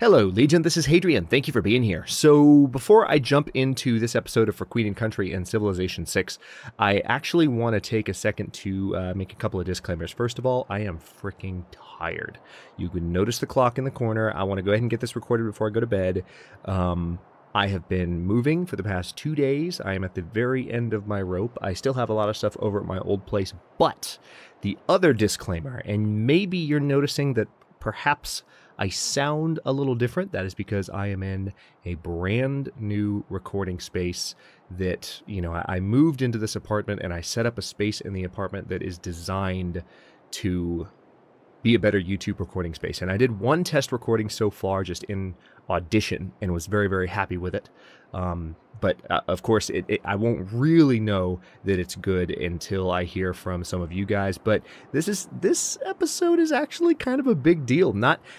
Hello, Legion. This is Hadrian. Thank you for being here. So, before I jump into this episode of For Queen and Country and Civilization 6, I actually want to take a second to make a couple of disclaimers. First of all, I am freaking tired. You can notice the clock in the corner. I want to go ahead and get this recorded before I go to bed. I have been moving for the past 2 days. I am at the very end of my rope. I still have a lot of stuff over at my old place, but the other disclaimer, and maybe you're noticing that perhaps I sound a little different. That is because I am in a brand new recording space that, I moved into this apartment and I set up a space in the apartment that is designed to be a better YouTube recording space. And I did one test recording so far just in Audition and was very, very happy with it. But of course, I won't really know that it's good until I hear from some of you guys. But this episode is actually kind of a big deal.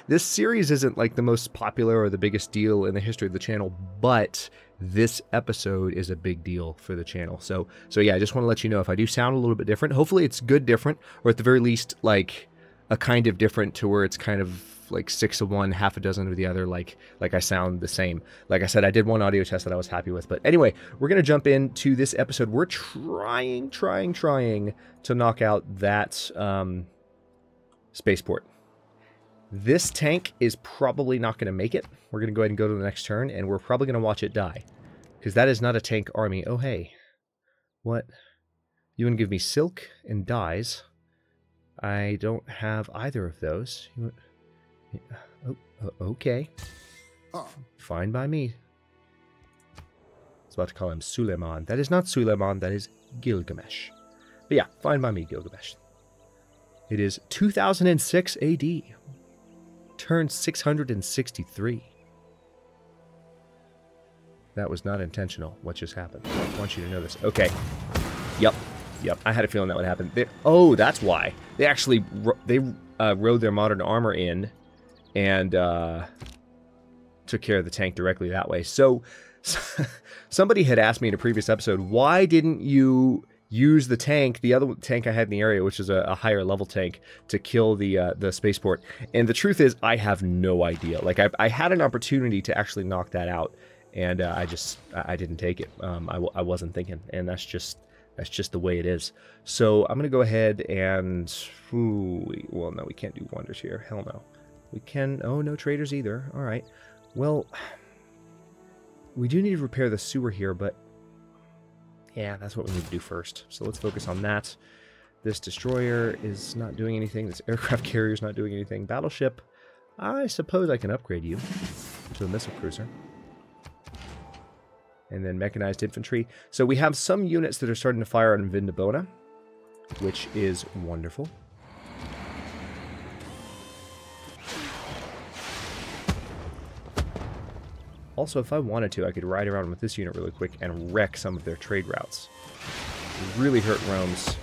This series isn't like the most popular or the biggest deal in the history of the channel, but this episode is a big deal for the channel. So yeah, I just want to let you know if I do sound a little bit different. Hopefully it's good different, or at the very least, like a kind of different to where it's kind of like 6 of one, half a dozen of the other, like I sound the same. Like I said, I did one audio test that I was happy with. But anyway, we're going to jump into this episode. We're trying to knock out that spaceport. This tank is probably not going to make it. We're going to go ahead and go to the next turn, and we're probably going to watch it die. Because that is not a tank army. Oh, hey. What? You want to give me silk and dyes? I don't have either of those. Okay. Fine by me. I was about to call him Suleiman. That is not Suleiman, that is Gilgamesh. But yeah, fine by me, Gilgamesh. It is 2006 AD. Turn 663. That was not intentional, what just happened. I want you to know this. Okay. Yep, I had a feeling that would happen. Oh, that's why. They actually rode their modern armor in and took care of the tank directly that way. So somebody had asked me in a previous episode, why didn't you use the tank, the other tank I had in the area, which is a higher level tank, to kill the spaceport? And the truth is, I have no idea. Like, I had an opportunity to actually knock that out, and I didn't take it. I wasn't thinking, and that's just the way it is. So I'm going to go ahead and... well, no, we can't do wonders here. Hell no. We can... Oh, no traders either. All right. Well, we do need to repair the sewer here, but... yeah, that's what we need to do first. So let's focus on that. This destroyer is not doing anything. This aircraft carrier is not doing anything. Battleship, I suppose I can upgrade you to a missile cruiser. And then mechanized infantry. So we have some units that are starting to fire on Vindobona, which is wonderful. Also, if I wanted to, I could ride around with this unit really quick and wreck some of their trade routes. Really hurt Rome's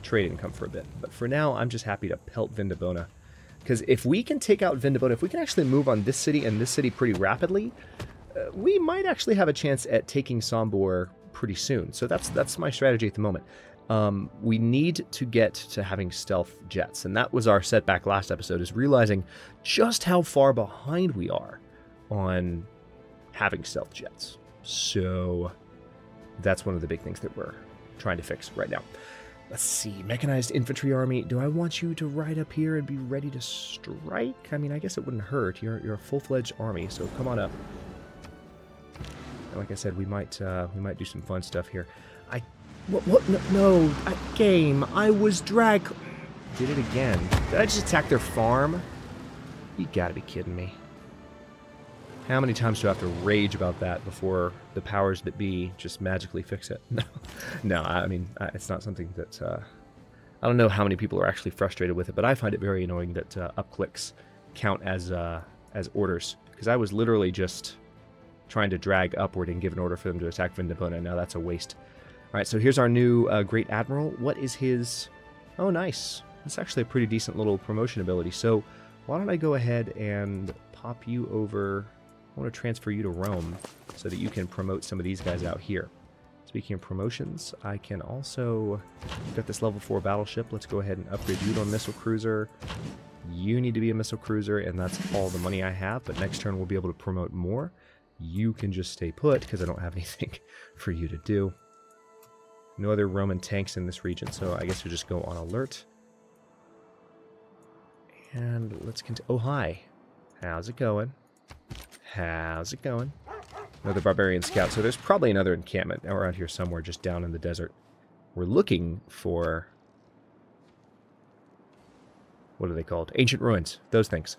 trade income for a bit. But for now, I'm just happy to pelt Vindobona. Because if we can take out Vindobona, if we can actually move on this city and this city pretty rapidly, we might actually have a chance at taking Sombor pretty soon. So that's my strategy at the moment. We need to get to having stealth jets. And that was our setback last episode, is realizing just how far behind we are on having stealth jets. So that's one of the big things that we're trying to fix right now. Let's see, mechanized infantry army. Do I want you to ride up here and be ready to strike? I mean, I guess it wouldn't hurt. You're a full-fledged army, so come on up. And like I said, we might do some fun stuff here. What? No, game. I was drag. Did it again. Did I just attack their farm? You gotta be kidding me. How many times do I have to rage about that before the powers that be just magically fix it? No, I mean, it's not something that... I don't know how many people are actually frustrated with it, but I find it very annoying that up clicks count as orders. Because I was literally just trying to drag upward and give an order for them to attack Vindobona. Now that's a waste. All right, so here's our new Great Admiral. What is his... Oh, nice. That's actually a pretty decent little promotion ability. So why don't I go ahead and pop you over... I want to transfer you to Rome so that you can promote some of these guys out here. Speaking of promotions, I can also get this level 4 battleship. Let's go ahead and upgrade you to a missile cruiser. You need to be a missile cruiser, and that's all the money I have. But next turn, we'll be able to promote more. You can just stay put, because I don't have anything for you to do. No other Roman tanks in this region, so I guess we'll just go on alert. And let's continue. Oh, hi. How's it going? How's it going? Another barbarian scout. So there's probably another encampment around here somewhere, just down in the desert. We're looking for... what are they called? Ancient ruins. Those things.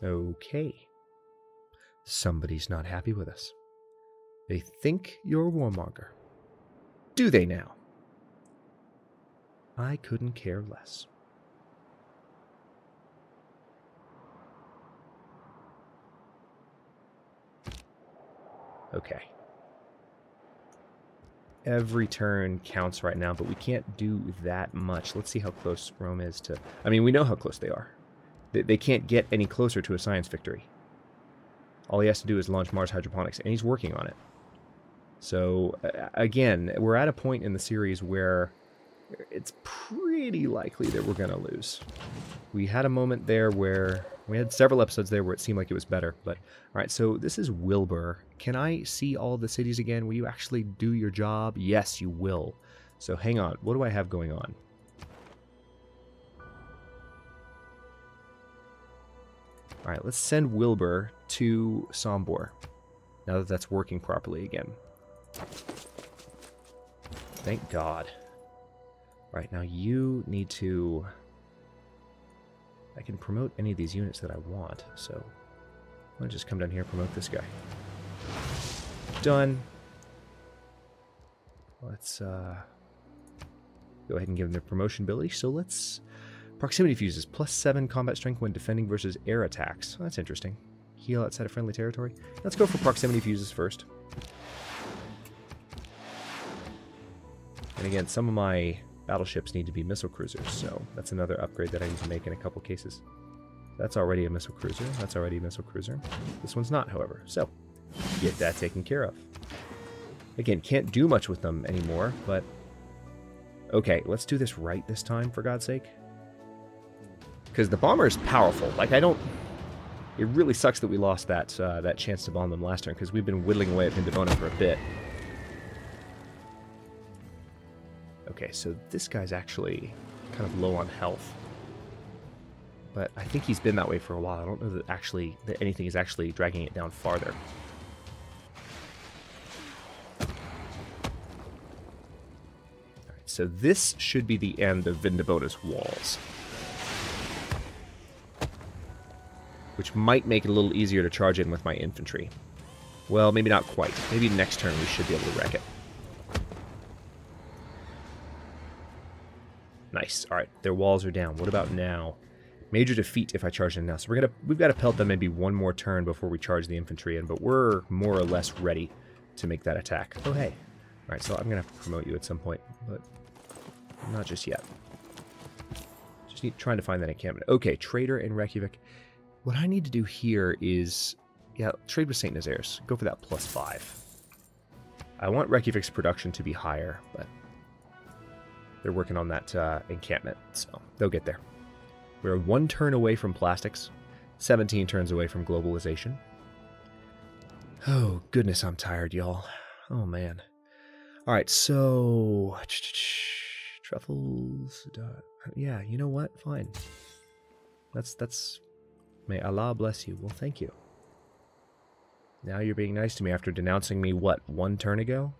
Okay. Somebody's not happy with us. They think you're a warmonger. Do they now? I couldn't care less. Okay. Every turn counts right now, but we can't do that much. Let's see how close Rome is to... I mean, we know how close they are. They can't get any closer to a science victory. All he has to do is launch Mars hydroponics, and he's working on it. So, again, we're at a point in the series where it's pretty likely that we're going to lose. We had a moment there where... we had several episodes there where it seemed like it was better. But, alright, so this is Wilbur. Can I see all the cities again? Will you actually do your job? Yes, you will. So, hang on. What do I have going on? Alright, let's send Wilbur to Sombor. Now that that's working properly again. Thank God. Alright, now you need to... I can promote any of these units that I want, so... I'm going to just come down here and promote this guy. Done. Let's go ahead and give him the promotion ability. So let's... Proximity fuses, +7 combat strength when defending versus air attacks. Oh, that's interesting. Heal outside of friendly territory. Let's go for proximity fuses first. And again, some of my battleships need to be missile cruisers, so that's another upgrade that I need to make in a couple cases. That's already a missile cruiser. That's already a missile cruiser. This one's not, however. So, get that taken care of. Again, can't do much with them anymore, but... okay, let's do this right this time, for God's sake. Because the bomber is powerful. Like, I don't... it really sucks that we lost that that chance to bomb them last turn, because we've been whittling away at Vindobona for a bit. Okay, so this guy's actually kind of low on health. But I think he's been that way for a while. I don't know that anything is actually dragging it down farther. Alright, so this should be the end of Vindobona's walls. Which might make it a little easier to charge in with my infantry. Well, maybe not quite. Maybe next turn we should be able to wreck it. Nice. Alright, their walls are down. What about now? Major defeat if I charge in now. So we've got to pelt them maybe one more turn before we charge the infantry in, but we're more or less ready to make that attack. Oh, hey. Alright, so I'm going to have to promote you at some point, but not just yet. Just trying to find that encampment. Okay, trader in Reykjavik. What I need to do here is, yeah, trade with St. Nazaires. Go for that +5. I want Reykjavik's production to be higher, but they're working on that encampment, so they'll get there. We're 1 turn away from plastics, 17 turns away from globalization. Oh, goodness, I'm tired, y'all. Oh, man. All right, so... truffles... yeah, you know what? Fine. That's... May Allah bless you. Well, thank you. Now you're being nice to me after denouncing me, what, 1 turn ago?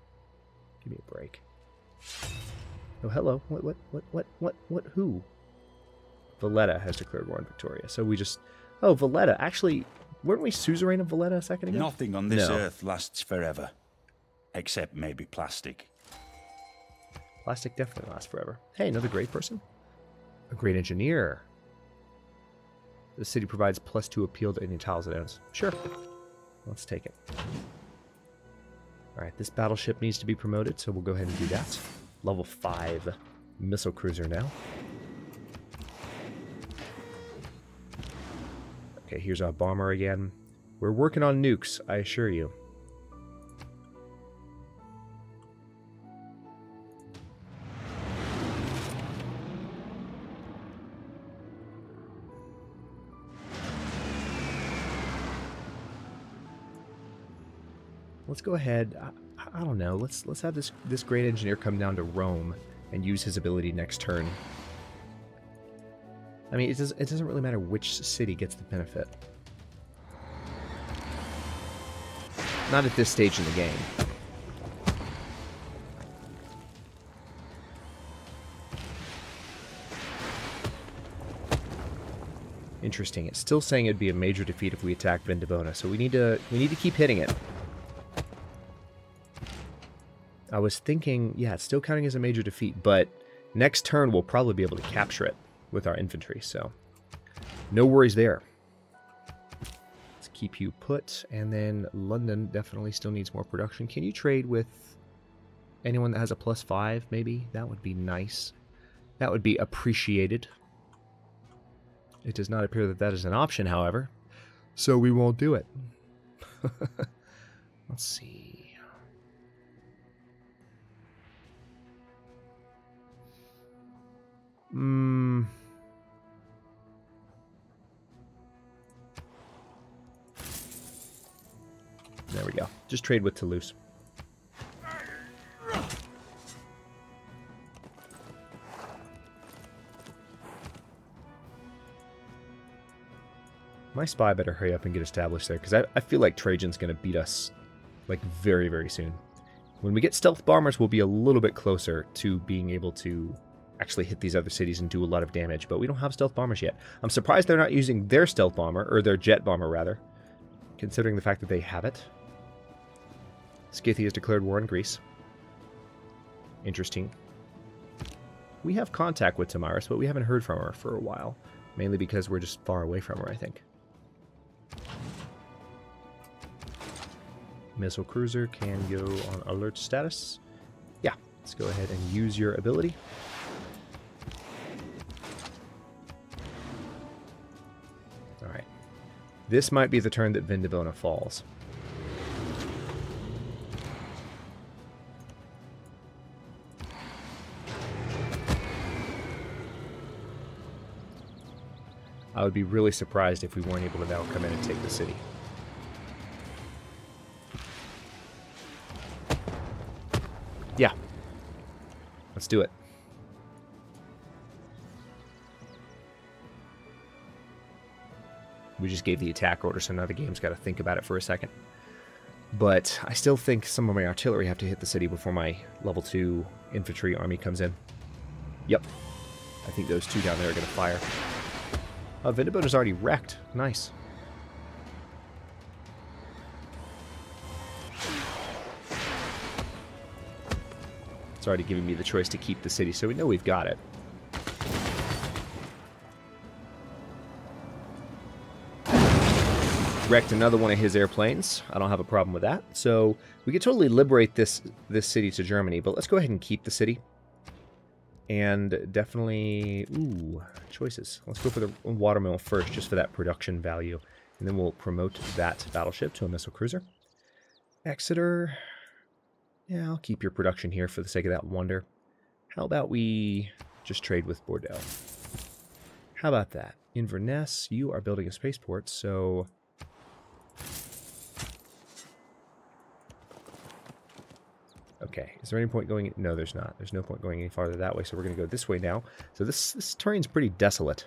Give me a break. Oh, hello. What, who? Valletta has declared war on Victoria. So we just... oh, Valletta. Actually, weren't we suzerain of Valletta a second ago? Nothing on this earth lasts forever. Except maybe plastic. Plastic definitely lasts forever. Hey, another great person. A great engineer. The city provides +2 appeal to any tiles it owns. Sure. Let's take it. Alright, this battleship needs to be promoted, so we'll go ahead and do that. Level 5 missile cruiser now. Okay, here's our bomber again. We're working on nukes, I assure you. Let's go ahead. I don't know. Let's have this great engineer come down to Rome and use his ability next turn. I mean, it doesn't really matter which city gets the benefit. Not at this stage in the game. Interesting. It's still saying it'd be a major defeat if we attack Vindobona, so we need to keep hitting it. I was thinking, yeah, it's still counting as a major defeat, but next turn we'll probably be able to capture it with our infantry, so no worries there. Let's keep you put, and then London definitely still needs more production. Can you trade with anyone that has a +5, maybe? That would be nice. That would be appreciated. It does not appear that that is an option, however, so we won't do it. Let's see. There we go. Just trade with Toulouse. My spy better hurry up and get established there, because I feel like Trajan's going to beat us like very, very soon. When we get stealth bombers, we'll be a little bit closer to being able to actually hit these other cities and do a lot of damage, but we don't have stealth bombers yet. I'm surprised they're not using their stealth bomber, or their jet bomber rather, considering the fact that they have it. Scythia has declared war on Greece. Interesting. We have contact with Tamaris, but we haven't heard from her for a while, mainly because we're just far away from her, I think. Missile cruiser can go on alert status. Yeah, let's go ahead and use your ability. Alright. This might be the turn that Vindobona falls. I would be really surprised if we weren't able to now come in and take the city. Yeah. Let's do it. We just gave the attack order, so now the game's got to think about it for a second. But I still think some of my artillery have to hit the city before my level 2 infantry army comes in. Yep. I think those two down there are going to fire. Vindobona's already wrecked. Nice. It's already giving me the choice to keep the city, so we know we've got it. Wrecked another one of his airplanes. I don't have a problem with that. So we could totally liberate this city to Germany, but let's go ahead and keep the city. And definitely, ooh, choices. Let's go for the watermill first, just for that production value. And then we'll promote that battleship to a missile cruiser. Exeter. Yeah, I'll keep your production here for the sake of that wonder. How about we just trade with Bordeaux? How about that? Inverness, you are building a spaceport, so... Okay, is there any point going... No, there's not. There's no point going any farther that way, so we're going to go this way now. So this terrain's pretty desolate.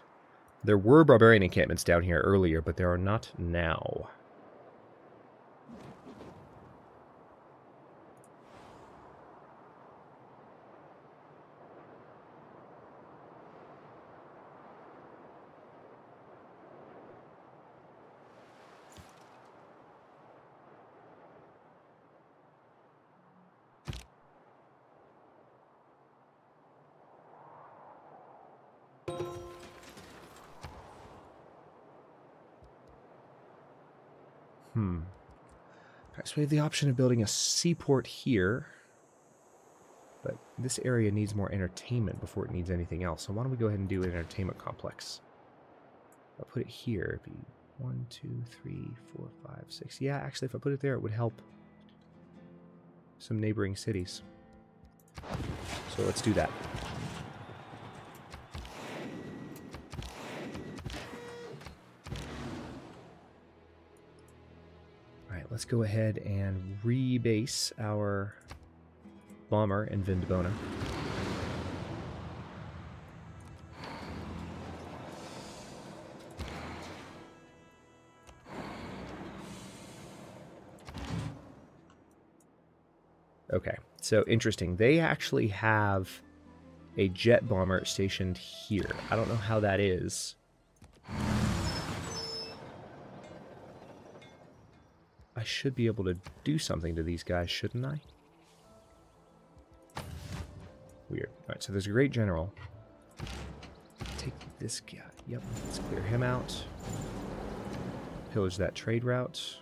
There were barbarian encampments down here earlier, but there are not now. Alright, so we have the option of building a seaport here. But this area needs more entertainment before it needs anything else. So why don't we go ahead and do an entertainment complex? I'll put it here. It'd be 1, 2, 3, 4, 5, 6. Yeah, actually, if I put it there, it would help some neighboring cities. So let's do that. All right, let's go ahead and rebase our bomber in Vindobona. Okay, so interesting. They actually have a jet bomber stationed here. I don't know how that is. I should be able to do something to these guys, shouldn't I? Weird. Alright, so there's a great general. Take this guy. Yep, let's clear him out. Pillage that trade route.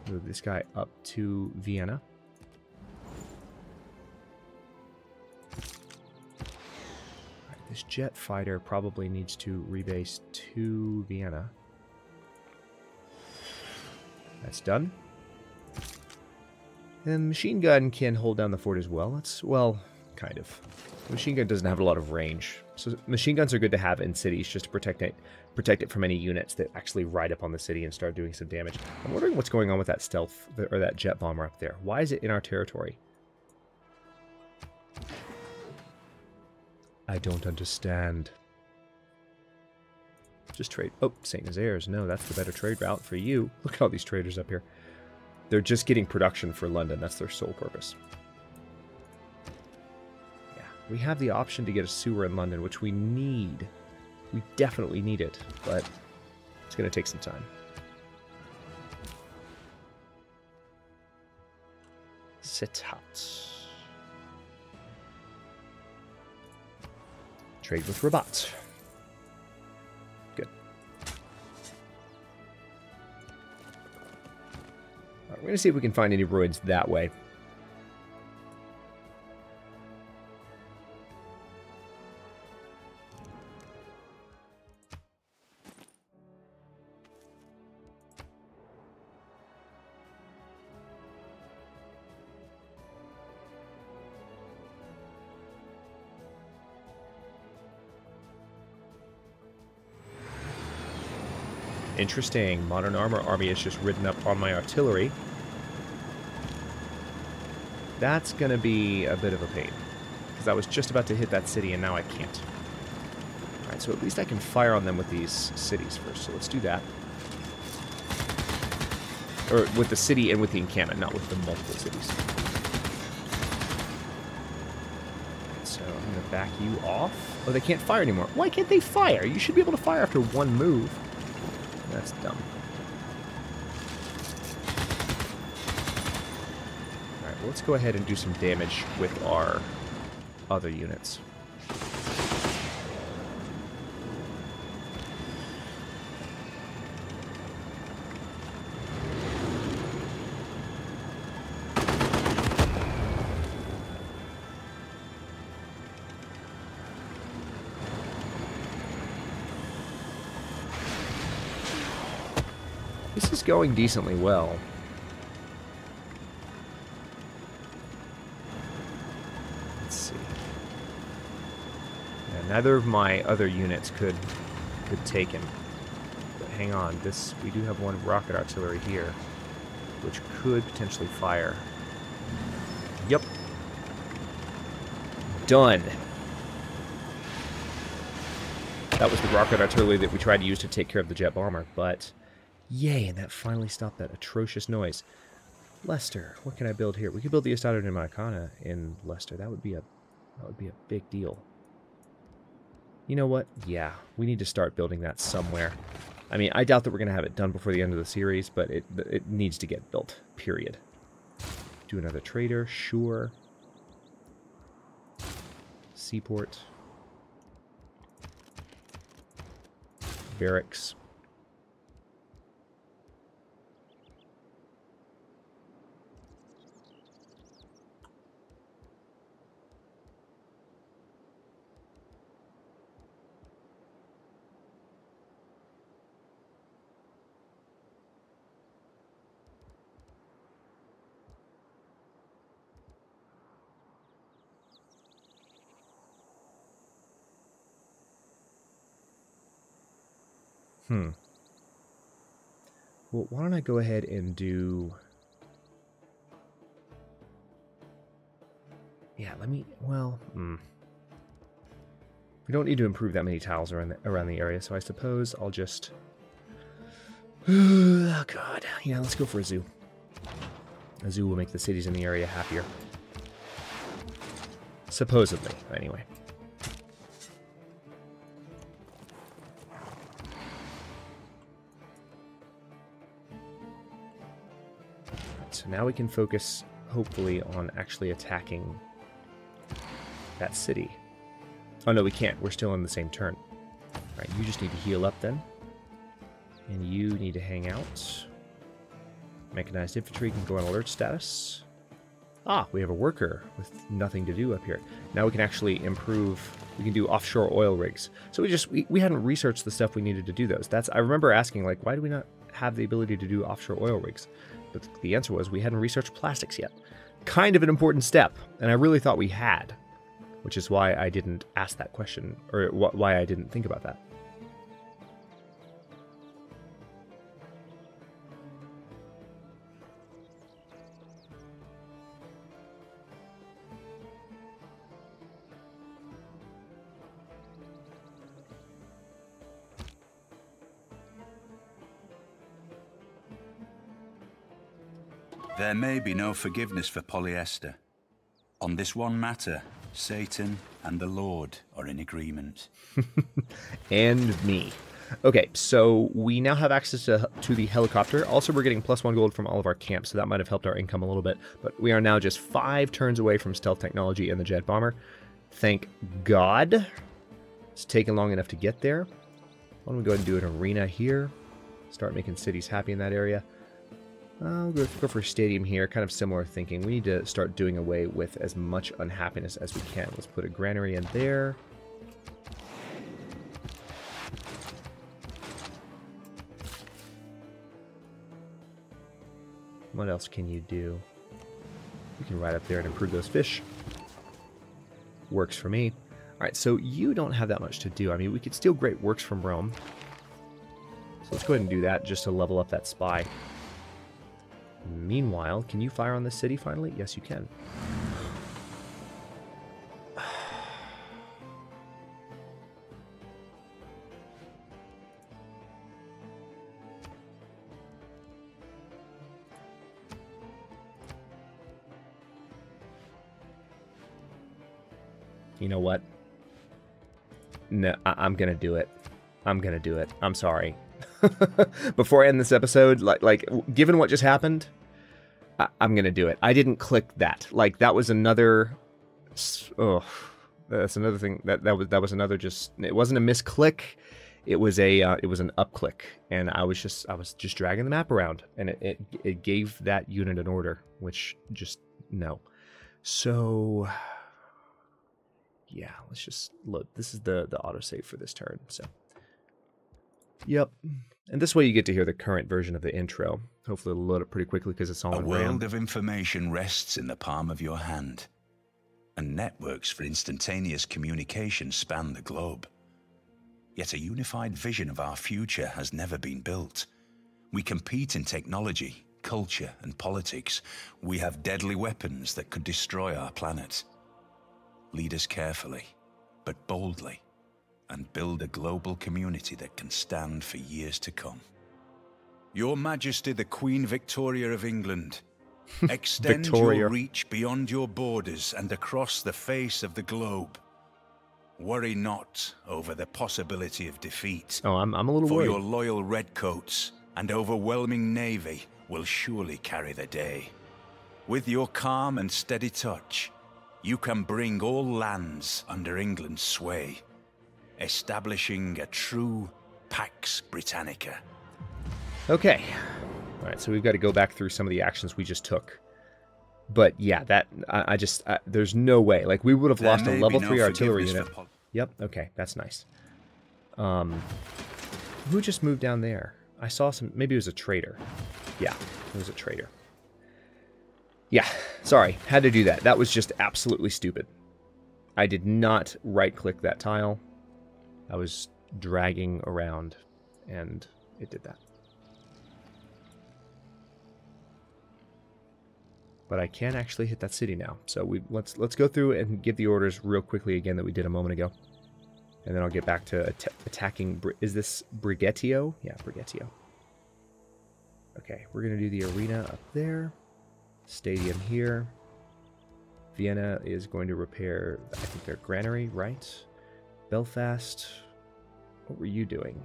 Move this guy up to Vienna. Alright, this jet fighter probably needs to rebase to Vienna. That's done. And machine gun can hold down the fort as well. It's, well, kind of. The machine gun doesn't have a lot of range. So machine guns are good to have in cities just to protect it from any units that actually ride up on the city and start doing some damage. I'm wondering what's going on with that stealth, or that jet bomber up there. Why is it in our territory? I don't understand. Just trade. Oh, St. Nazaire's. No, that's the better trade route for you. Look at all these traders up here. They're just getting production for London. That's their sole purpose. Yeah, we have the option to get a sewer in London, which we need. We definitely need it, but it's going to take some time. Sitat. Trade with Rabat. Good. All right, we're going to see if we can find any ruins that way. Interesting. Modern armor army has just ridden up on my artillery. That's going to be a bit of a pain, because I was just about to hit that city and now I can't. Alright, so at least I can fire on them with these cities first, so let's do that. Or with the city and with the encampment, not with the multiple cities. So I'm going to back you off. Oh, they can't fire anymore. Why can't they fire? You should be able to fire after one move. That's dumb. Alright, well, let's go ahead and do some damage with our other units. This is going decently well. Let's see. Yeah, neither of my other units could take him. But hang on, we do have one rocket artillery here, which could potentially fire. Yep. Done. That was the rocket artillery that we tried to use to take care of the jet bomber, but yay, and that finally stopped that atrocious noise. Leicester, what can I build here? We could build the Estado de Maracana in Leicester. That would be a big deal. You know what? Yeah, we need to start building that somewhere. I mean, I doubt that we're going to have it done before the end of the series, but it needs to get built, period. Do another trader, sure. Seaport. Barracks. Well, why don't I go ahead and do... Yeah, let me... Well, we don't need to improve that many tiles around the area, so I suppose I'll just... Oh, God. Yeah, let's go for a zoo. A zoo will make the cities in the area happier. Supposedly, anyway. So now we can focus, hopefully, on actually attacking that city. Oh, no, we can't. We're still in the same turn. All right, you just need to heal up then. And you need to hang out. Mechanized infantry can go on alert status. Ah, we have a worker with nothing to do up here. Now we can actually improve. We can do offshore oil rigs. So we hadn't researched the stuff we needed to do those. I remember asking, like, why do we not have the ability to do offshore oil rigs? But the answer was we hadn't researched plastics yet. Kind of an important step, and I really thought we had, which is why I didn't ask that question, or why I didn't think about that. There may be no forgiveness for polyester. On this one matter, Satan and the Lord are in agreement. And me. Okay, so we now have access to the helicopter. Also, we're getting +1 gold from all of our camps, so that might have helped our income a little bit. But we are now just 5 turns away from stealth technology and the jet bomber. Thank God. It's taken long enough to get there. Why don't we go ahead and do an arena here? Start making cities happy in that area. I'll go for a stadium here, kind of similar thinking. We need to start doing away with as much unhappiness as we can. Let's put a granary in there. What else can you do? You can ride up there and improve those fish. Works for me. Alright, so you don't have that much to do. I mean, we could steal great works from Rome. So let's go ahead and do that just to level up that spy. Meanwhile, can you fire on the city finally? Yes, you can. You know what? No, I'm gonna do it. I'm gonna do it. I'm sorry. Before I end this episode, like given what just happened, I'm gonna do it. I didn't click that. Like that was another. Oh, that's another thing. That was another. Just it wasn't a misclick. It was an up click, and I was just dragging the map around, and it gave that unit an order, which just no. So yeah, let's just load. This is the autosave for this turn. So. Yep. And this way you get to hear the current version of the intro. Hopefully it'll load up pretty quickly because it's all in RAM. A world of information rests in the palm of your hand. And networks for instantaneous communication span the globe. Yet a unified vision of our future has never been built. We compete in technology, culture, and politics. We have deadly weapons that could destroy our planet. Lead us carefully, but boldly. And build a global community that can stand for years to come. Your Majesty the Queen Victoria of England, extend your reach beyond your borders and across the face of the globe. Worry not over the possibility of defeat. Oh, I'm a little worried. For your loyal redcoats and overwhelming navy will surely carry the day. With your calm and steady touch, you can bring all lands under England's sway, establishing a true Pax Britannica. Okay. All right, so we've got to go back through some of the actions we just took. But yeah, that there's no way. Like we would have lost a level 3 artillery unit. Yep. Okay, that's nice. Who just moved down there? I saw some. Maybe it was a trader. Yeah, it was a trader. Yeah, sorry, had to do that. That was just absolutely stupid. I did not right-click that tile. I was dragging around, and it did that. But I can actually hit that city now. So let's go through and give the orders real quickly again that we did a moment ago. And then I'll get back to attacking... Is this Brigetio? Yeah, Brigetio. Okay, we're going to do the arena up there. Stadium here. Vienna is going to repair, I think, their granary, right? Belfast. What were you doing?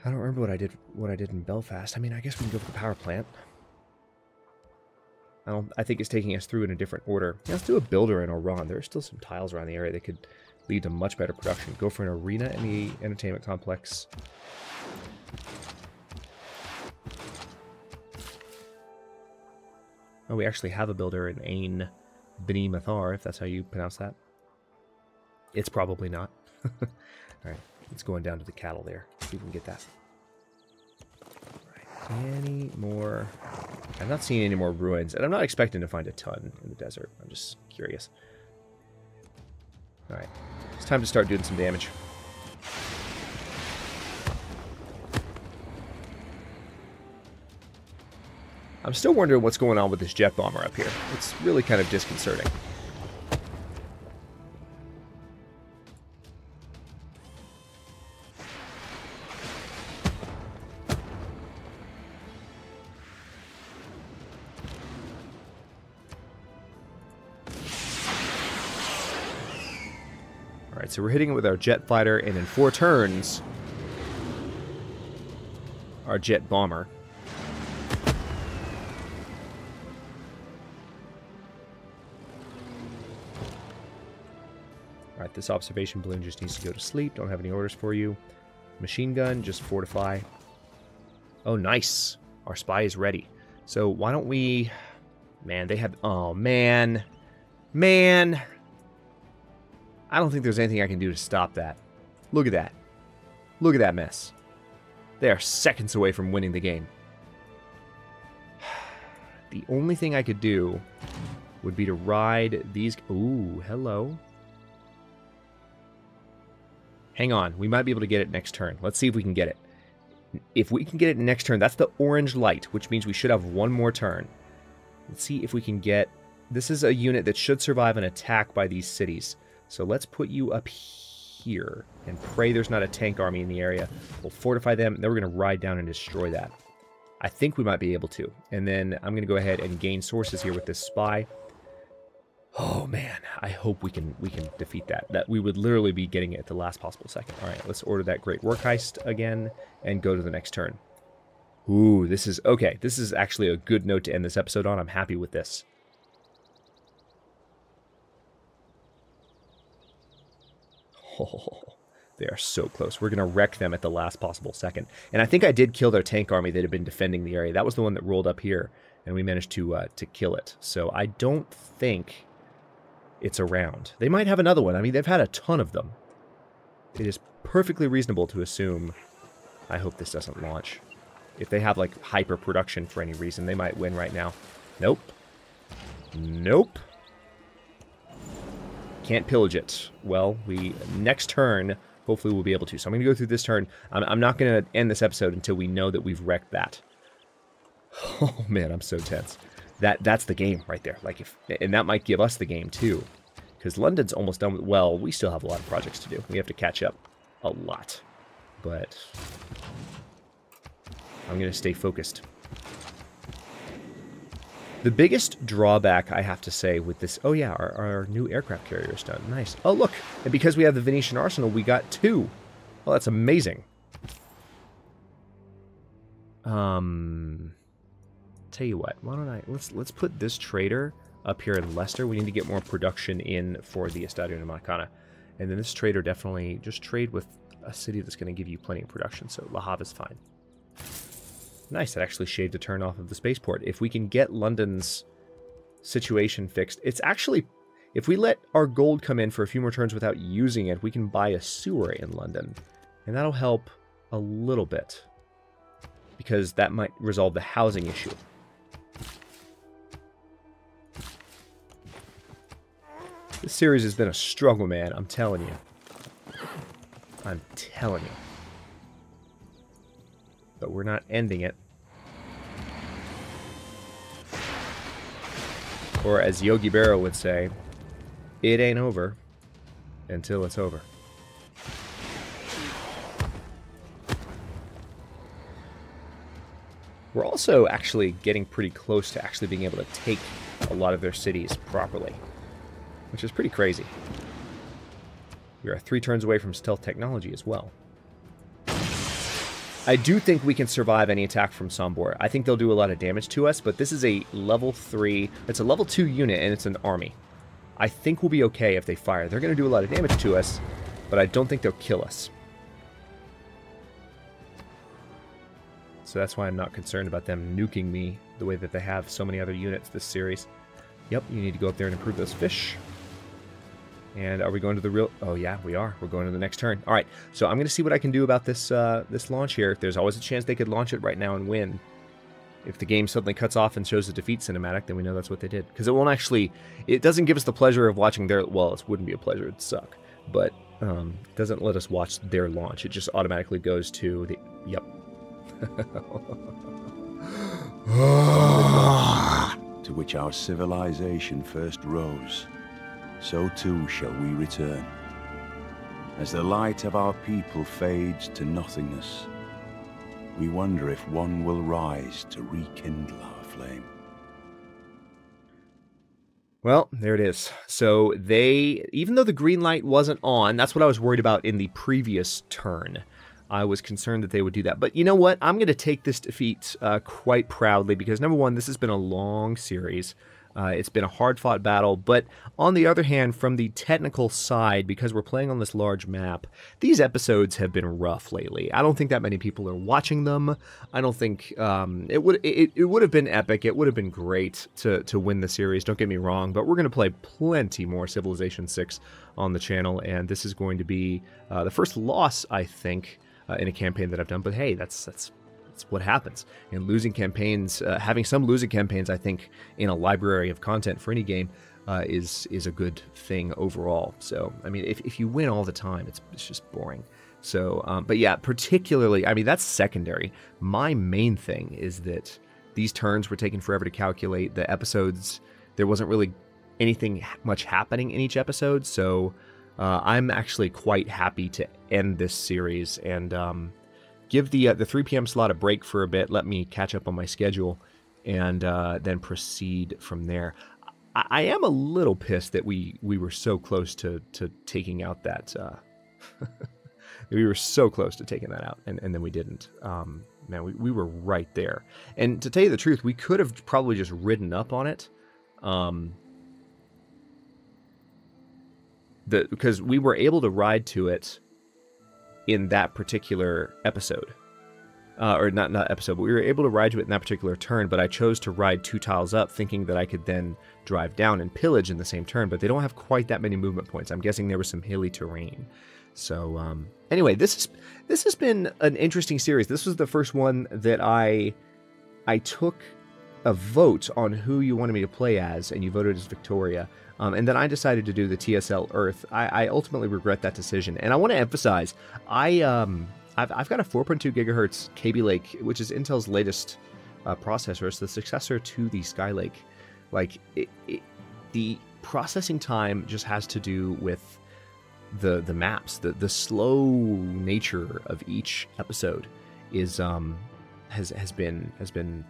I don't remember what I did in Belfast. I mean, I guess we can go for the power plant. I think it's taking us through in a different order. Yeah, let's do a builder in Oran. There are still some tiles around the area that could lead to much better production. Go for an arena in the entertainment complex. Oh, we actually have a builder in Ain Beni Mathar, if that's how you pronounce that. It's probably not. Alright, let's go on down to the cattle there. See if we can get that. Any more? I'm not seeing any more ruins, and I'm not expecting to find a ton in the desert. I'm just curious. Alright, it's time to start doing some damage. I'm still wondering what's going on with this jet bomber up here. It's really kind of disconcerting. Alright, so we're hitting it with our jet fighter, and in 4 turns, our jet bomber. Alright, this observation balloon just needs to go to sleep. Don't have any orders for you. Machine gun, just fortify. Oh, nice. Our spy is ready. So why don't we... Man, they have... Oh, man. Man. I don't think there's anything I can do to stop that. Look at that. Look at that mess. They are seconds away from winning the game. The only thing I could do would be to ride these... Ooh, hello. Hang on. We might be able to get it next turn. Let's see if we can get it. If we can get it next turn, that's the orange light, which means we should have one more turn. Let's see if we can get... This is a unit that should survive an attack by these cities. So let's put you up here and pray there's not a tank army in the area. We'll fortify them, and then we're going to ride down and destroy that. I think we might be able to. And then I'm going to go ahead and gain sources here with this spy. Oh man, I hope we can defeat that. That we would literally be getting it at the last possible second. All right, let's order that great work heist again and go to the next turn. Ooh, this is okay. This is actually a good note to end this episode on. I'm happy with this. Oh, they are so close. We're going to wreck them at the last possible second. And I think I did kill their tank army that had been defending the area. That was the one that rolled up here, and we managed to kill it. So I don't think it's around. They might have another one. I mean, they've had a ton of them. It is perfectly reasonable to assume... I hope this doesn't launch. If they have, like, hyper production for any reason, they might win right now. Nope. Nope. Can't pillage it. Well, next turn, hopefully we'll be able to. So I'm going to go through this turn. I'm not going to end this episode until we know that we've wrecked that. Oh, man, I'm so tense. That's the game right there. Like and that might give us the game, too. Because London's almost done with... Well, we still have a lot of projects to do. We have to catch up a lot. But I'm going to stay focused. The biggest drawback, I have to say, with this... Oh, yeah, our new aircraft carrier is done. Nice. Oh, look. And because we have the Venetian arsenal, we got 2. Well, that's amazing. Tell you what. Why don't I... Let's put this trader up here in Leicester. We need to get more production in for the Estadio Napolitana. And then this trader definitely... Just trade with a city that's going to give you plenty of production. So La Havre's fine. Nice, that actually shaved a turn off of the spaceport. If we can get London's situation fixed, it's actually... If we let our gold come in for a few more turns without using it, we can buy a sewer in London. And that'll help a little bit. Because that might resolve the housing issue. This series has been a struggle, man. I'm telling you. I'm telling you. But we're not ending it. Or as Yogi Berra would say, it ain't over until it's over. We're also actually getting pretty close to actually being able to take a lot of their cities properly, which is pretty crazy. We are 3 turns away from stealth technology as well. I do think we can survive any attack from Sombor. I think they'll do a lot of damage to us, but this is a level 3... It's a level 2 unit, and it's an army. I think we'll be okay if they fire. They're going to do a lot of damage to us, but I don't think they'll kill us. So that's why I'm not concerned about them nuking me the way that they have so many other units this series. Yep, you need to go up there and improve those fish. And are we going to the real... Oh, yeah, we are. We're going to the next turn. All right, so I'm going to see what I can do about this this launch here. There's always a chance they could launch it right now and win. If the game suddenly cuts off and shows a defeat cinematic, then we know that's what they did. Because it won't actually... It doesn't give us the pleasure of watching their... Well, it wouldn't be a pleasure. It'd suck. But it doesn't let us watch their launch. It just automatically goes to the... Yep. To which our civilization first rose, so too shall we return. As the light of our people fades to nothingness, we wonder if one will rise to rekindle our flame. Well, there it is. So they, even though the green light wasn't on, that's what I was worried about in the previous turn. I was concerned that they would do that. But you know what? I'm going to take this defeat quite proudly because, number one, this has been a long series. It's been a hard-fought battle. But on the other hand, from the technical side, because we're playing on this large map, these episodes have been rough lately. I don't think that many people are watching them. I don't think it would have been epic. It would have been great to win the series. Don't get me wrong. But we're going to play plenty more Civilization 6 on the channel. And this is going to be the first loss, I think, in a campaign that I've done, but hey, that's what happens. And losing campaigns, having some losing campaigns, I think, in a library of content for any game is a good thing overall. So, I mean, if you win all the time, it's just boring. So, but yeah, particularly, I mean, that's secondary. My main thing is that these turns were taking forever to calculate. The episodes, there wasn't really anything much happening in each episode, so I'm actually quite happy to end this series and give the 3 p.m. slot a break for a bit, let me catch up on my schedule, and then proceed from there. I am a little pissed that we were so close to taking out that... we were so close to taking that out, and then we didn't. Man, we were right there. And to tell you the truth, we could have probably just ridden up on it. Because we were able to ride to it in that particular episode. Or not episode, but we were able to ride to it in that particular turn, but I chose to ride 2 tiles up, thinking that I could then drive down and pillage in the same turn, but they don't have quite that many movement points. I'm guessing there was some hilly terrain. So, anyway, this has been an interesting series. This was the first one that I took a vote on who you wanted me to play as, and you voted as Victoria. And then I decided to do the TSL Earth. I ultimately regret that decision. And I want to emphasize, I've got a 4.2 gigahertz Kaby Lake, which is Intel's latest processor. It's the successor to the Skylake. Like, the processing time just has to do with the maps. The slow nature of each episode is has been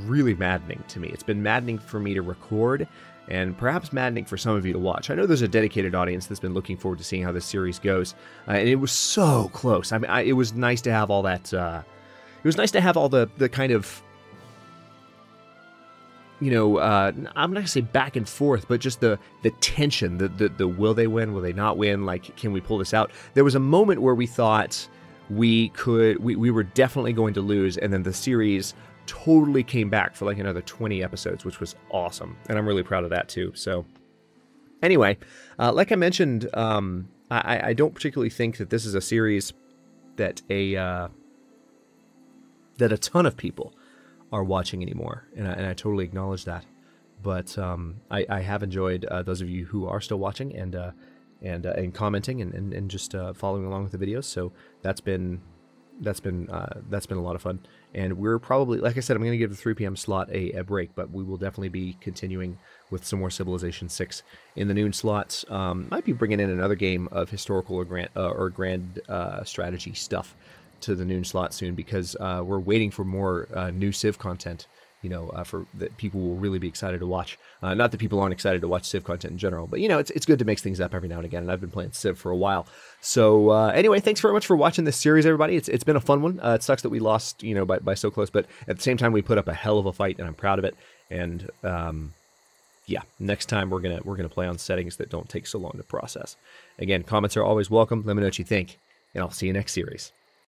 really maddening to me. It's been maddening for me to record, and perhaps maddening for some of you to watch. I know there's a dedicated audience that's been looking forward to seeing how this series goes, and it was so close. I mean, it was nice to have all that. It was nice to have all the kind of, you know, I'm not gonna say back and forth, but just the tension, the will they win, will they not win? Like, can we pull this out? There was a moment where we thought we were definitely going to lose, and then the series totally came back for like another 20 episodes, which was awesome, and I'm really proud of that too. So anyway, like I mentioned, I don't particularly think that this is a series that a ton of people are watching anymore, and I totally acknowledge that. But I have enjoyed those of you who are still watching, and and commenting and just following along with the videos. So that's been a lot of fun. And we're probably, like I said, I'm going to give the 3 p.m. slot a break, but we will definitely be continuing with some more Civilization 6 in the noon slots. Might be bringing in another game of historical or grand strategy stuff to the noon slot soon, because we're waiting for more new Civ content. For that people will really be excited to watch. Not that people aren't excited to watch Civ content in general, but it's good to mix things up every now and again. And I've been playing Civ for a while. So anyway, thanks very much for watching this series, everybody. It's been a fun one. It sucks that we lost, by so close, but at the same time we put up a hell of a fight, and I'm proud of it. And yeah, next time we're gonna play on settings that don't take so long to process. Again, comments are always welcome. Let me know what you think, and I'll see you next series.